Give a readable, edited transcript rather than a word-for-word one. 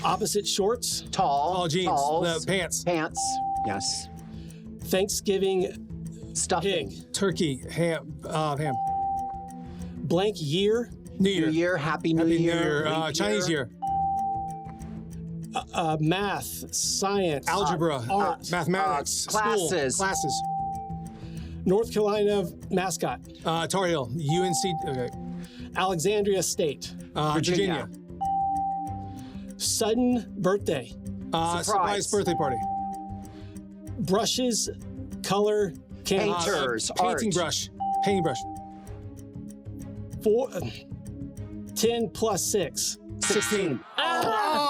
Opposite shorts. Tall. Oh, jeans. Talls. Pants. Pants. Yes. Thanksgiving Stuffing. pig. Turkey. Ham. Ham. Blank year. New Year. New Year. Happy New Happy New Year. Year. Leap Chinese year. Math, science, Algebra. art, Mathematics. classes. School. Classes. North Carolina mascot, Tar Heel. UNC. Okay. Alexandria State, Virginia. sudden birthday, Surprise birthday party. brushes, color, candy, Painters. Painting art. brush. Painting brush. 10 plus 6. 16. Oh!